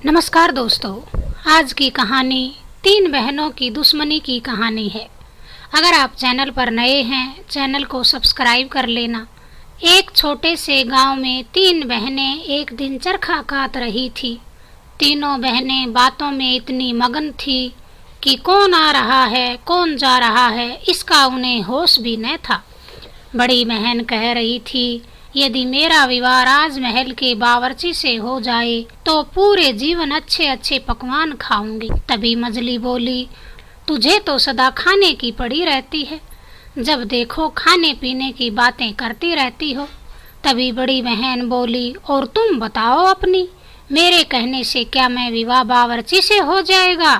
नमस्कार दोस्तों, आज की कहानी 3 बहनों की दुश्मनी की कहानी है। अगर आप चैनल पर नए हैं, चैनल को सब्सक्राइब कर लेना। एक छोटे से गांव में 3 बहनें एक दिन चरखा काट रही थी। तीनों बहनें बातों में इतनी मगन थी कि कौन आ रहा है, कौन जा रहा है, इसका उन्हें होश भी न था। बड़ी बहन कह रही थी, यदि मेरा विवाह राजमहल के बावर्ची से हो जाए तो पूरे जीवन अच्छे अच्छे पकवान खाऊंगी। तभी मजली बोली, तुझे तो सदा खाने की पड़ी रहती है, जब देखो खाने पीने की बातें करती रहती हो। तभी बड़ी बहन बोली, और तुम बताओ अपनी, मेरे कहने से क्या मैं विवाह बावर्ची से हो जाएगा?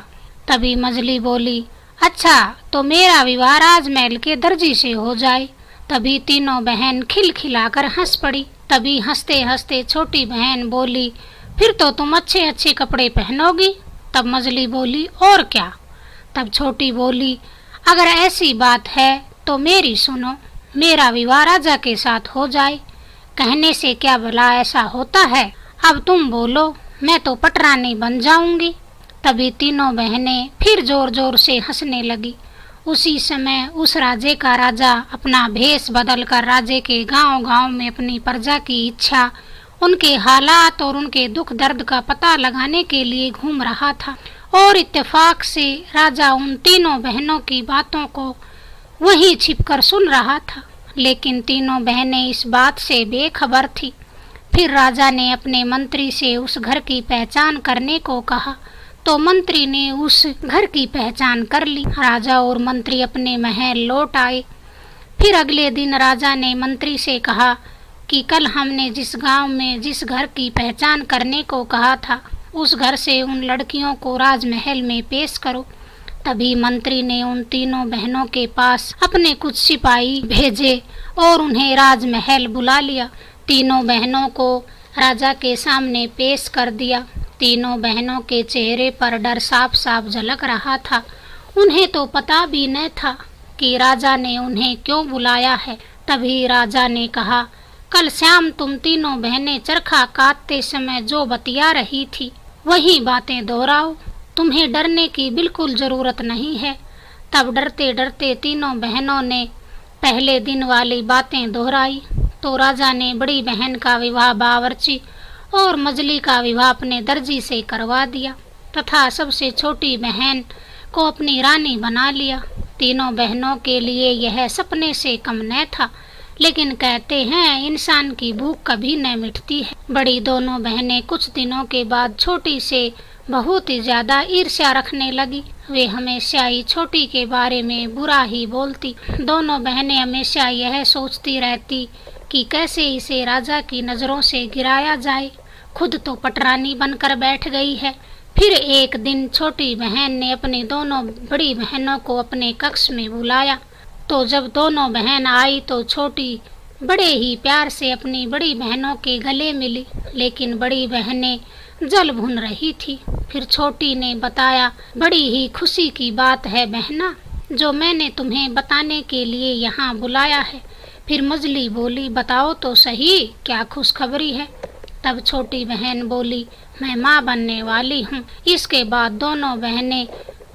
तभी मजली बोली, अच्छा तो मेरा विवाह राजमहल के दर्जी से हो जाए। तभी तीनों बहन खिलखिलाकर हंस पड़ी। तभी हंसते हंसते छोटी बहन बोली, फिर तो तुम अच्छे अच्छे कपड़े पहनोगी। तब मजली बोली, और क्या? तब छोटी बोली, अगर ऐसी बात है तो मेरी सुनो, मेरा विवाह राजा के साथ हो जाए। कहने से क्या भला ऐसा होता है? अब तुम बोलो, मैं तो पटरानी बन जाऊंगी। तभी तीनों बहनें फिर जोर जोर से हंसने लगी। उसी समय उस राज्य का राजा अपना भेष बदलकर राज्य के गांव गांव में अपनी प्रजा की इच्छा, उनके हालात और उनके दुख दर्द का पता लगाने के लिए घूम रहा था। और इत्तेफाक से राजा उन तीनों बहनों की बातों को वहीं छिपकर सुन रहा था, लेकिन तीनों बहनें इस बात से बेखबर थी। फिर राजा ने अपने मंत्री से उस घर की पहचान करने को कहा, तो मंत्री ने उस घर की पहचान कर ली। राजा और मंत्री अपने महल लौट आए। फिर अगले दिन राजा ने मंत्री से कहा कि कल हमने जिस गांव में जिस घर की पहचान करने को कहा था, उस घर से उन लड़कियों को राजमहल में पेश करो। तभी मंत्री ने उन तीनों बहनों के पास अपने कुछ सिपाही भेजे और उन्हें राजमहल बुला लिया। तीनों बहनों को राजा के सामने पेश कर दिया। तीनों बहनों के चेहरे पर डर साफ साफ झलक रहा था। उन्हें तो पता भी न था कि राजा ने उन्हें क्यों बुलाया है। तभी राजा ने कहा, कल शाम तुम तीनों बहनें चरखा काटते समय जो बतिया रही थी, वही बातें दोहराओ। तुम्हें डरने की बिल्कुल जरूरत नहीं है। तब डरते डरते तीनों बहनों ने पहले दिन वाली बातें दोहराई। तो राजा ने बड़ी बहन का विवाह बावर्ची और मजली का विवाह अपने दर्जी से करवा दिया तथा सबसे छोटी बहन को अपनी रानी बना लिया। तीनों बहनों के लिए यह सपने से कम न था, लेकिन कहते हैं इंसान की भूख कभी न मिटती है। बड़ी दोनों बहनें कुछ दिनों के बाद छोटी से बहुत ही ज्यादा ईर्ष्या रखने लगी। वे हमेशा ही छोटी के बारे में बुरा ही बोलती। दोनों बहनें हमेशा यह सोचती रहती कि कैसे इसे राजा की नजरों से गिराया जाए। खुद तो पटरानी बनकर बैठ गई है। फिर एक दिन छोटी बहन ने अपनी दोनों बड़ी बहनों को अपने कक्ष में बुलाया। तो जब दोनों बहन आई तो छोटी बड़े ही प्यार से अपनी बड़ी बहनों के गले मिली, लेकिन बड़ी बहनें जल भुन रही थी। फिर छोटी ने बताया, बड़ी ही खुशी की बात है बहना, जो मैंने तुम्हें बताने के लिए यहाँ बुलाया है। फिर मजली बोली, बताओ तो सही, क्या खुशखबरी है? तब छोटी बहन बोली, मैं माँ बनने वाली हूँ। इसके बाद दोनों बहनें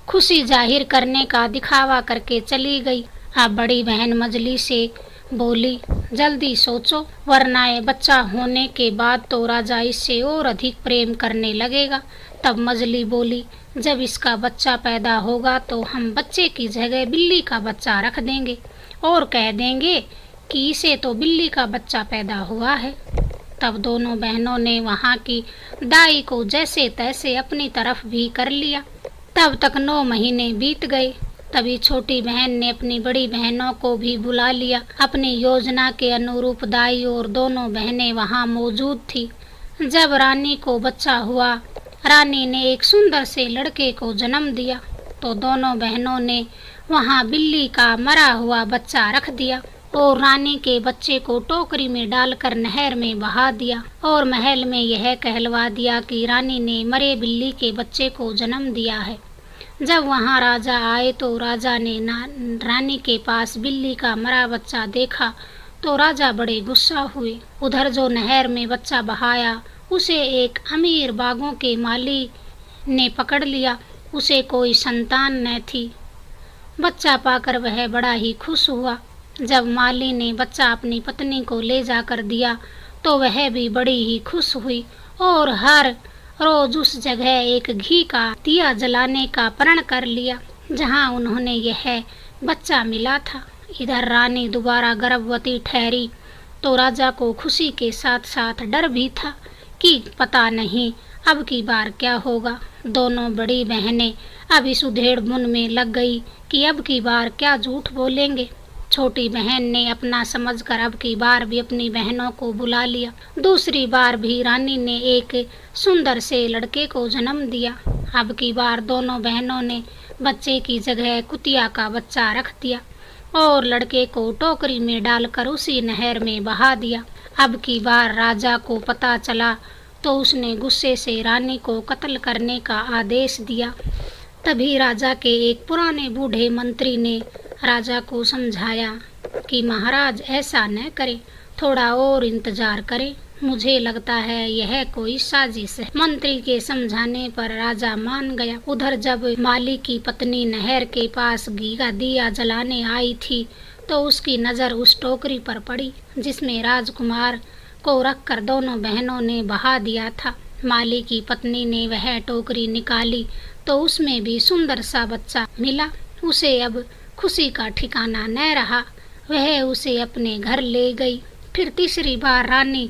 खुशी जाहिर करने का दिखावा करके चली गई। अब बड़ी बहन मजली से बोली, जल्दी सोचो, वरना ये बच्चा होने के बाद तो राजा इससे और अधिक प्रेम करने लगेगा। तब मजली बोली, जब इसका बच्चा पैदा होगा तो हम बच्चे की जगह बिल्ली का बच्चा रख देंगे और कह देंगे कि इसे तो बिल्ली का बच्चा पैदा हुआ है। तब दोनों बहनों ने वहाँ की दाई को जैसे तैसे अपनी तरफ भी कर लिया। तब तक 9 महीने बीत गए। तभी छोटी बहन ने अपनी बड़ी बहनों को भी बुला लिया। अपनी योजना के अनुरूप दाई और दोनों बहनें वहाँ मौजूद थी। जब रानी को बच्चा हुआ, रानी ने एक सुंदर से लड़के को जन्म दिया, तो दोनों बहनों ने वहाँ बिल्ली का मरा हुआ बच्चा रख दिया और रानी के बच्चे को टोकरी में डालकर नहर में बहा दिया और महल में यह कहलवा दिया कि रानी ने मरे बिल्ली के बच्चे को जन्म दिया है। जब वहाँ राजा आए तो राजा ने रानी के पास बिल्ली का मरा बच्चा देखा तो राजा बड़े गुस्सा हुए। उधर जो नहर में बच्चा बहाया उसे एक अमीर बागों के माली ने पकड़ लिया। उसे कोई संतान न थी। बच्चा पाकर वह बड़ा ही खुश हुआ। जब माली ने बच्चा अपनी पत्नी को ले जाकर दिया तो वह भी बड़ी ही खुश हुई और हर रोज उस जगह एक घी का दिया जलाने का प्रण कर लिया जहाँ उन्होंने यह बच्चा मिला था। इधर रानी दोबारा गर्भवती ठहरी तो राजा को खुशी के साथ साथ डर भी था कि पता नहीं अब की बार क्या होगा। दोनों बड़ी बहनें अब इस उधेड़-बुन में लग गई कि अब की बार क्या झूठ बोलेंगे। छोटी बहन ने अपना समझकर अब की बार भी अपनी बहनों को बुला लिया। दूसरी बार भी रानी ने एक सुंदर से लड़के को जन्म दिया। अब की बार दोनों बहनों ने बच्चे की जगह कुतिया का बच्चा रख दिया और लड़के को टोकरी में डालकर उसी नहर में बहा दिया। अब की बार राजा को पता चला तो उसने गुस्से से रानी को कत्ल करने का आदेश दिया। तभी राजा के एक पुराने बूढ़े मंत्री ने राजा को समझाया कि महाराज ऐसा न करें, थोड़ा और इंतजार करें। मुझे लगता है यह कोई साजिश है। मंत्री के समझाने पर राजा मान गया। उधर जब माली की पत्नी नहर के पास घी का दिया जलाने आई थी तो उसकी नज़र उस टोकरी पर पड़ी जिसमें राजकुमार को रखकर दोनों बहनों ने बहा दिया था। माली की पत्नी ने वह टोकरी निकाली तो उसमें भी सुंदर सा बच्चा मिला। उसे अब खुशी का ठिकाना न रहा। वह उसे अपने घर ले गई। फिर तीसरी बार रानी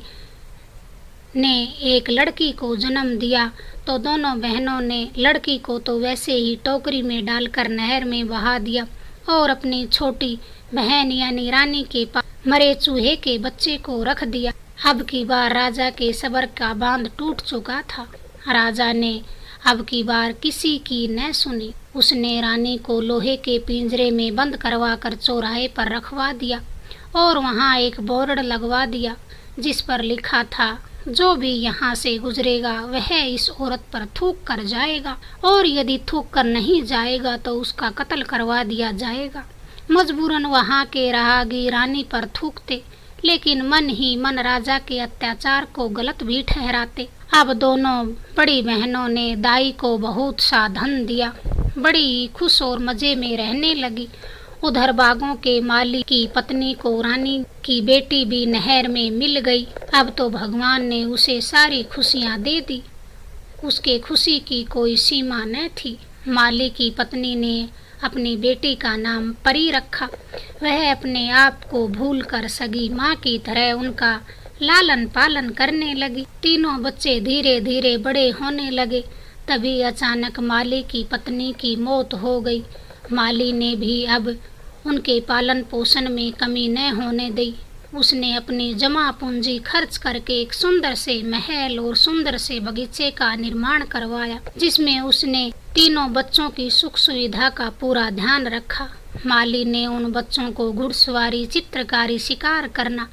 ने एक लड़की को जन्म दिया तो दोनों बहनों ने लड़की को तो वैसे ही टोकरी में डालकर नहर में बहा दिया और अपनी छोटी बहन यानी रानी के पास मरे चूहे के बच्चे को रख दिया। अब की बार राजा के सब्र का बांध टूट चुका था। राजा ने अब की बार किसी की न सुनी। उसने रानी को लोहे के पिंजरे में बंद करवा कर चौराहे पर रखवा दिया और वहाँ एक बोर्ड लगवा दिया जिस पर लिखा था, जो भी यहाँ से गुजरेगा वह इस औरत पर थूक कर जाएगा और यदि थूक कर नहीं जाएगा तो उसका कत्ल करवा दिया जाएगा। मजबूरन वहाँ के राहगीर रानी पर थूकते, लेकिन मन ही मन राजा के अत्याचार को गलत भी ठहराते। अब दोनों बड़ी बहनों ने दाई को बहुत सा धन दिया। बड़ी खुश और मजे में रहने लगी। उधर बागों के माली की पत्नी को रानी की बेटी भी नहर में मिल गई। अब तो भगवान ने उसे सारी खुशियाँ दे दी। उसके खुशी की कोई सीमा न थी। माली की पत्नी ने अपनी बेटी का नाम परी रखा। वह अपने आप को भूलकर सगी माँ की तरह उनका लालन पालन करने लगी। तीनों बच्चे धीरे धीरे बड़े होने लगे। तभी अचानक माली की पत्नी की मौत हो गई। माली ने भी अब उनके पालन पोषण में कमी न होने दी। उसने अपनी जमा पूंजी खर्च करके एक सुंदर से महल और सुंदर से बगीचे का निर्माण करवाया जिसमें उसने तीनों बच्चों की सुख सुविधा का पूरा ध्यान रखा। माली ने उन बच्चों को घुड़सवारी, चित्रकारी, शिकार करना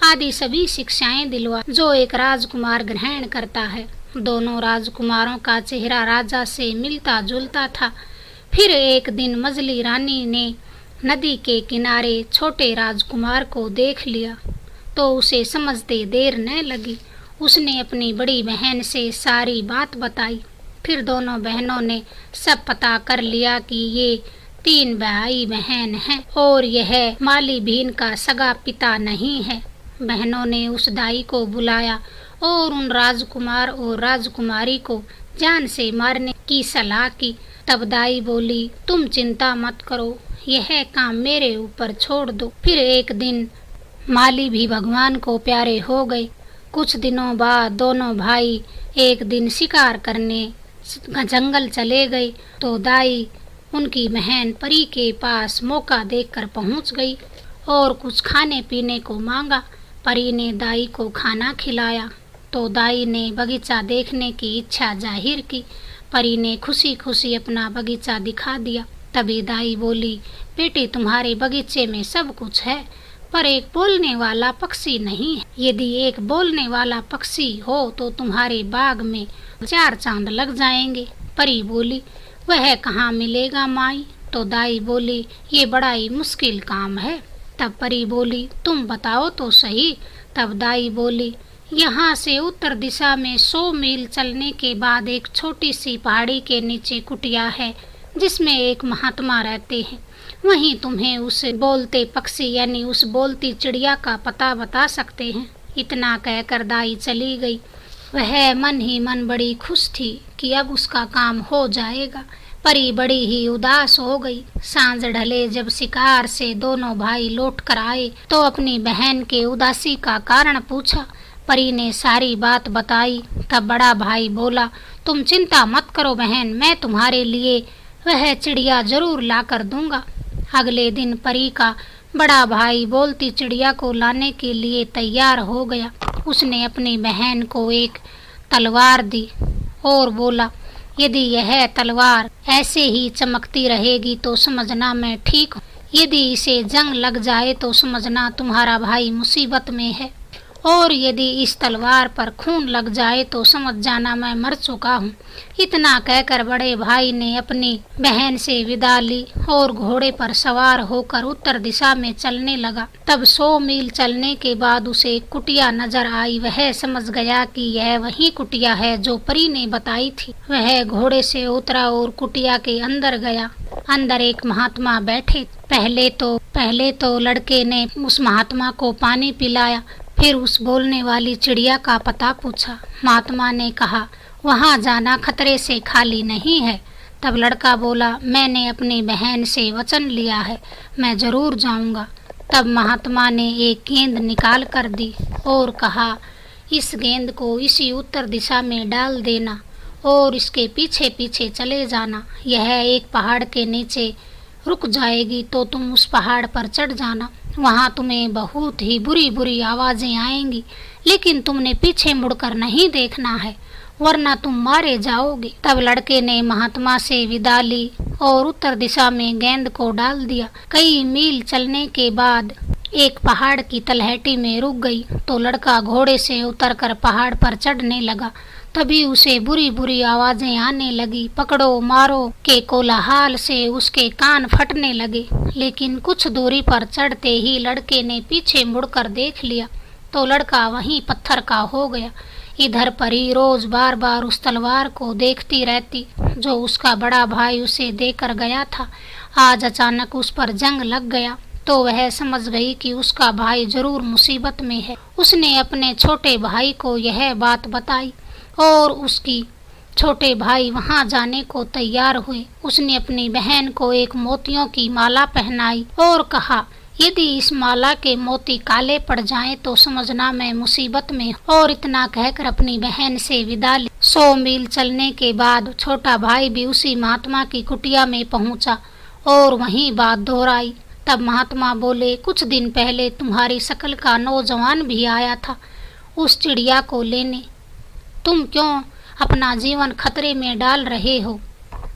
आदि सभी शिक्षाएं दिलवा जो एक राजकुमार ग्रहण करता है। दोनों राजकुमारों का चेहरा राजा से मिलता जुलता था। फिर एक दिन मजली रानी ने नदी के किनारे छोटे राजकुमार को देख लिया तो उसे समझते देर न लगी। उसने अपनी बड़ी बहन से सारी बात बताई। फिर दोनों बहनों ने सब पता कर लिया कि ये 3 भाई बहन हैं और यह माली भी इनका सगा पिता नहीं है। बहनों ने उस दाई को बुलाया और उन राजकुमार और राजकुमारी को जान से मारने की सलाह की। तब दाई बोली, तुम चिंता मत करो, यह काम मेरे ऊपर छोड़ दो। फिर एक दिन माली भी भगवान को प्यारे हो गए। कुछ दिनों बाद दोनों भाई एक दिन शिकार करने जंगल चले गए तो दाई उनकी बहन परी के पास मौका देखकर पहुंच गई और कुछ खाने पीने को मांगा। परी ने दाई को खाना खिलाया तो दाई ने बगीचा देखने की इच्छा जाहिर की। परी ने खुशी खुशी अपना बगीचा दिखा दिया। तभी दाई बोली, बेटी तुम्हारे बगीचे में सब कुछ है पर एक बोलने वाला पक्षी नहीं है। यदि एक बोलने वाला पक्षी हो तो तुम्हारे बाग में 4 चांद लग जाएंगे। परी बोली, वह कहाँ मिलेगा माई? तो दाई बोली, ये बड़ा ही मुश्किल काम है। तब परी बोली, तुम बताओ तो सही। तब दाई बोली, यहाँ से उत्तर दिशा में 100 मील चलने के बाद एक छोटी सी पहाड़ी के नीचे कुटिया है जिसमें एक महात्मा रहते हैं। वहीं तुम्हें उस बोलते पक्षी यानी उस बोलती चिड़िया का पता बता सकते हैं। इतना कहकर दाई चली गई। वह मन ही मन बड़ी खुश थी कि अब उसका काम हो जाएगा। परी बड़ी ही उदास हो गई। सांझ ढले जब शिकार से दोनों भाई लौट कर आए तो अपनी बहन के उदासी का कारण पूछा। परी ने सारी बात बताई। तब बड़ा भाई बोला, तुम चिंता मत करो बहन, मैं तुम्हारे लिए वह चिड़िया जरूर ला कर दूंगा। अगले दिन परी का बड़ा भाई बोलती चिड़िया को लाने के लिए तैयार हो गया। उसने अपनी बहन को एक तलवार दी और बोला, यदि यह तलवार ऐसे ही चमकती रहेगी तो समझना मैं ठीक हूँ। यदि इसे जंग लग जाए तो समझना तुम्हारा भाई मुसीबत में है, और यदि इस तलवार पर खून लग जाए तो समझ जाना मैं मर चुका हूँ। इतना कहकर बड़े भाई ने अपनी बहन से विदा ली और घोड़े पर सवार होकर उत्तर दिशा में चलने लगा। तब 100 मील चलने के बाद उसे कुटिया नजर आई। वह समझ गया कि यह वही कुटिया है जो परी ने बताई थी। वह घोड़े से उतरा और कुटिया के अंदर गया। अंदर एक महात्मा बैठे। पहले तो लड़के ने उस महात्मा को पानी पिलाया, फिर उस बोलने वाली चिड़िया का पता पूछा। महात्मा ने कहा, वहाँ जाना खतरे से खाली नहीं है। तब लड़का बोला, मैंने अपनी बहन से वचन लिया है, मैं जरूर जाऊंगा। तब महात्मा ने एक गेंद निकाल कर दी और कहा, इस गेंद को इसी उत्तर दिशा में डाल देना और इसके पीछे पीछे चले जाना। यह एक पहाड़ के नीचे रुक जाएगी तो तुम उस पहाड़ पर चढ़ जाना। वहाँ तुम्हें बहुत ही बुरी बुरी आवाजें आएंगी, लेकिन तुमने पीछे मुड़कर नहीं देखना है, वरना तुम मारे जाओगे। तब लड़के ने महात्मा से विदा ली और उत्तर दिशा में गेंद को डाल दिया। कई मील चलने के बाद एक पहाड़ की तलहटी में रुक गई तो लड़का घोड़े से उतरकर पहाड़ पर चढ़ने लगा। तभी उसे बुरी बुरी आवाजें आने लगी। पकड़ो मारो के कोलाहल से उसके कान फटने लगे। लेकिन कुछ दूरी पर चढ़ते ही लड़के ने पीछे मुड़कर देख लिया तो लड़का वहीं पत्थर का हो गया। इधर परी रोज बार बार उस तलवार को देखती रहती जो उसका बड़ा भाई उसे देकर गया था। आज अचानक उस पर जंग लग गया तो वह समझ गई कि उसका भाई जरूर मुसीबत में है। उसने अपने छोटे भाई को यह बात बताई और उसकी छोटे भाई वहां जाने को तैयार हुए। उसने अपनी बहन को एक मोतियों की माला पहनाई और कहा, यदि इस माला के मोती काले पड़ जाएं तो समझना मैं मुसीबत में। और इतना कहकर अपनी बहन से विदा ली। 100 मील चलने के बाद छोटा भाई भी उसी महात्मा की कुटिया में पहुंचा और वहीं बात दोहराई। तब महात्मा बोले, कुछ दिन पहले तुम्हारी शकल का नौजवान भी आया था उस चिड़िया को लेने। तुम क्यों अपना जीवन खतरे में डाल रहे हो?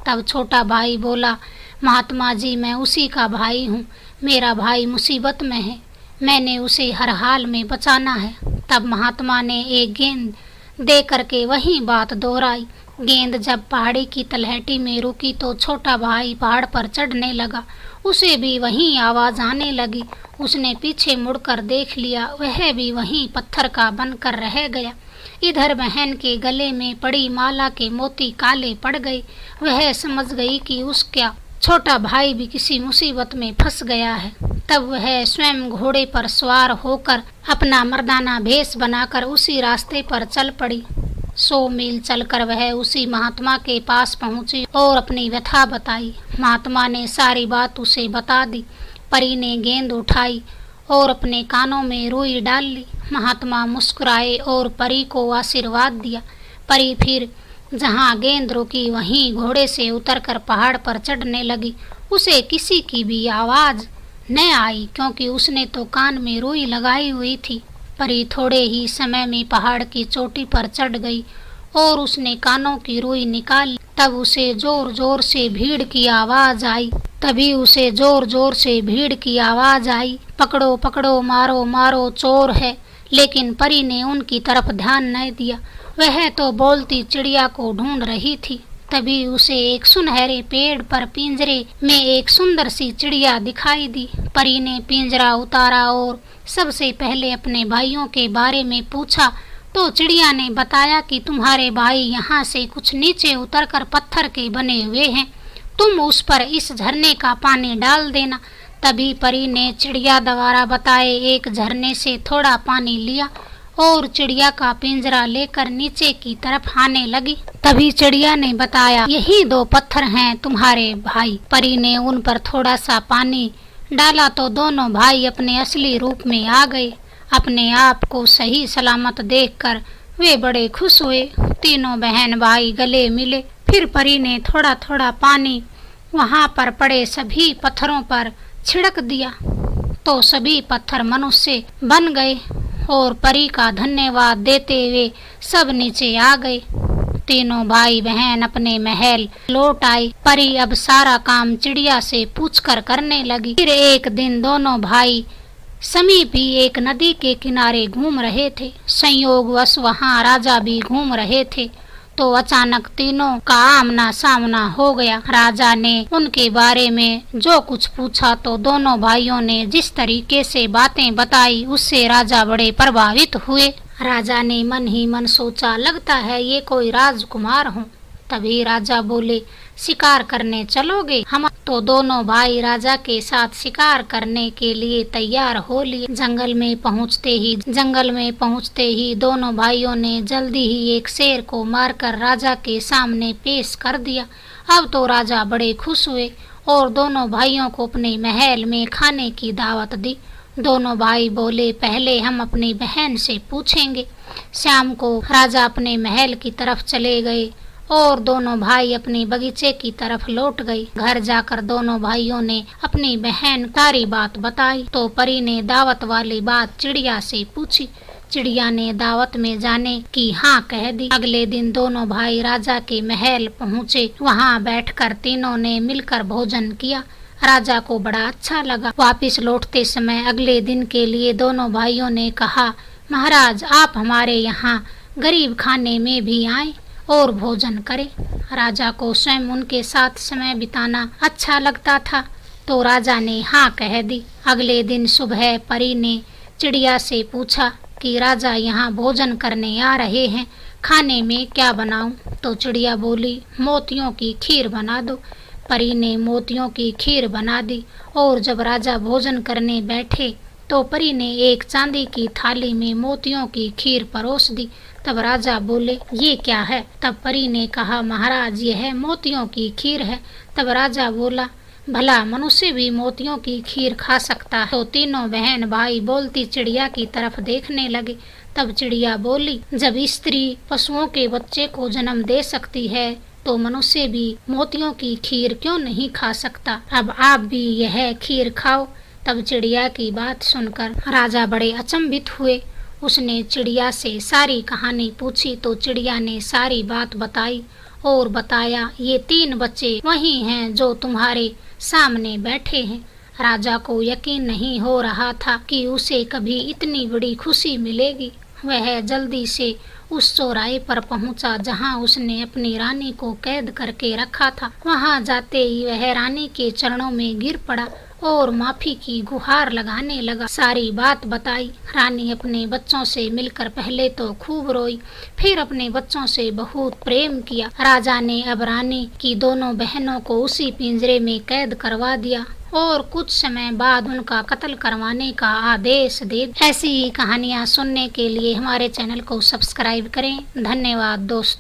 तब छोटा भाई बोला, महात्मा जी मैं उसी का भाई हूँ, मेरा भाई मुसीबत में है, मैंने उसे हर हाल में बचाना है। तब महात्मा ने एक गेंद दे करके वही बात दोहराई। गेंद जब पहाड़ी की तलहटी में रुकी तो छोटा भाई पहाड़ पर चढ़ने लगा। उसे भी वही आवाज आने लगी। उसने पीछे मुड़कर देख लिया, वह भी वही पत्थर का बनकर रह गया। इधर बहन के गले में पड़ी माला के मोती काले पड़ गए। वह समझ गई कि उसका छोटा भाई भी किसी मुसीबत में फंस गया है। तब वह स्वयं घोड़े पर सवार होकर अपना मर्दाना भेष बनाकर उसी रास्ते पर चल पड़ी। 100 मील चलकर वह उसी महात्मा के पास पहुंची और अपनी व्यथा बताई। महात्मा ने सारी बात उसे बता दी। परी ने गेंद उठाई और अपने कानों में रुई डाल ली। महात्मा मुस्कुराए और परी को आशीर्वाद दिया। परी फिर जहाँ गेंद रुकी वहीं घोड़े से उतरकर पहाड़ पर चढ़ने लगी। उसे किसी की भी आवाज न आई क्योंकि उसने तो कान में रुई लगाई हुई थी। परी थोड़े ही समय में पहाड़ की चोटी पर चढ़ गई और उसने कानों की रुई निकाल ली। तब उसे जोर जोर से भीड़ की आवाज आई। पकड़ो पकड़ो मारो मारो चोर है। लेकिन परी ने उनकी तरफ ध्यान न दिया, वह तो बोलती चिड़िया को ढूंढ रही थी। तभी उसे एक सुनहरे पेड़ पर पिंजरे में एक सुंदर सी चिड़िया दिखाई दी। परी ने पिंजरा उतारा और सबसे पहले अपने भाइयों के बारे में पूछा। तो चिड़िया ने बताया कि तुम्हारे भाई यहाँ से कुछ नीचे उतरकर पत्थर के बने हुए हैं, तुम उस पर इस झरने का पानी डाल देना। तभी परी ने चिड़िया द्वारा बताए एक झरने से थोड़ा पानी लिया और चिड़िया का पिंजरा लेकर नीचे की तरफ आने लगी। तभी चिड़िया ने बताया, यही 2 पत्थर हैं तुम्हारे भाई। परी ने उन पर थोड़ा सा पानी डाला तो दोनों भाई अपने असली रूप में आ गए। अपने आप को सही सलामत देखकर वे बड़े खुश हुए। तीनों बहन भाई गले मिले। फिर परी ने थोड़ा थोड़ा पानी वहाँ पर पड़े सभी पत्थरों पर छिड़क दिया तो सभी पत्थर मनुष्य बन गए और परी का धन्यवाद देते हुए सब नीचे आ गए। तीनों भाई बहन अपने महल लौट आए। परी अब सारा काम चिड़िया से पूछकर करने लगी। फिर एक दिन दोनों भाई समीप ही एक नदी के किनारे घूम रहे थे। संयोगवश वहाँ राजा भी घूम रहे थे तो अचानक तीनों का आमना सामना हो गया। राजा ने उनके बारे में जो कुछ पूछा तो दोनों भाइयों ने जिस तरीके से बातें बताई उससे राजा बड़े प्रभावित हुए। राजा ने मन ही मन सोचा, लगता है ये कोई राजकुमार हो। तभी राजा बोले, शिकार करने चलोगे? हम तो दोनों भाई राजा के साथ शिकार करने के लिए तैयार हो लिए। जंगल में पहुंचते ही दोनों भाइयों ने जल्दी ही एक शेर को मारकर राजा के सामने पेश कर दिया। अब तो राजा बड़े खुश हुए और दोनों भाइयों को अपने महल में खाने की दावत दी। दोनों भाई बोले, पहले हम अपनी बहन से पूछेंगे। शाम को राजा अपने महल की तरफ चले गए और दोनों भाई अपने बगीचे की तरफ लौट गए। घर जाकर दोनों भाइयों ने अपनी बहन सारी बात बताई तो परी ने दावत वाली बात चिड़िया से पूछी। चिड़िया ने दावत में जाने की हाँ कह दी। अगले दिन दोनों भाई राजा के महल पहुँचे। वहाँ बैठकर तीनों ने मिलकर भोजन किया। राजा को बड़ा अच्छा लगा। वापिस लौटते समय अगले दिन के लिए दोनों भाइयों ने कहा, महाराज आप हमारे यहाँ गरीब खाने में भी आए और भोजन करें। राजा को स्वयं उनके साथ समय बिताना अच्छा लगता था तो राजा ने हाँ कह दी। अगले दिन सुबह परी ने चिड़िया से पूछा कि राजा यहाँ भोजन करने आ रहे हैं, खाने में क्या बनाऊं? तो चिड़िया बोली, मोतियों की खीर बना दो। परी ने मोतियों की खीर बना दी और जब राजा भोजन करने बैठे तो परी ने एक चांदी की थाली में मोतियों की खीर परोस दी। तब राजा बोले, ये क्या है? तब परी ने कहा, महाराज यह मोतियों की खीर है। तब राजा बोला, भला मनुष्य भी मोतियों की खीर खा सकता है? तो तीनों बहन भाई बोलती चिड़िया की तरफ देखने लगे। तब चिड़िया बोली, जब स्त्री पशुओं के बच्चे को जन्म दे सकती है तो मनुष्य भी मोतियों की खीर क्यों नहीं खा सकता? अब आप भी यह खीर खाओ। तब चिड़िया की बात सुनकर राजा बड़े अचंभित हुए। उसने चिड़िया से सारी कहानी पूछी तो चिड़िया ने सारी बात बताई और बताया, ये 3 बच्चे वही हैं जो तुम्हारे सामने बैठे हैं। राजा को यकीन नहीं हो रहा था कि उसे कभी इतनी बड़ी खुशी मिलेगी। वह जल्दी से उस चौराहे पर पहुंचा जहां उसने अपनी रानी को कैद करके रखा था। वहां जाते ही वह रानी के चरणों में गिर पड़ा और माफी की गुहार लगाने लगा। सारी बात बताई। रानी अपने बच्चों से मिलकर पहले तो खूब रोई, फिर अपने बच्चों से बहुत प्रेम किया। राजा ने अब रानी की दोनों बहनों को उसी पिंजरे में कैद करवा दिया और कुछ समय बाद उनका कत्ल करवाने का आदेश दे। ऐसी ही कहानियाँ सुनने के लिए हमारे चैनल को सब्सक्राइब करें। धन्यवाद दोस्तों।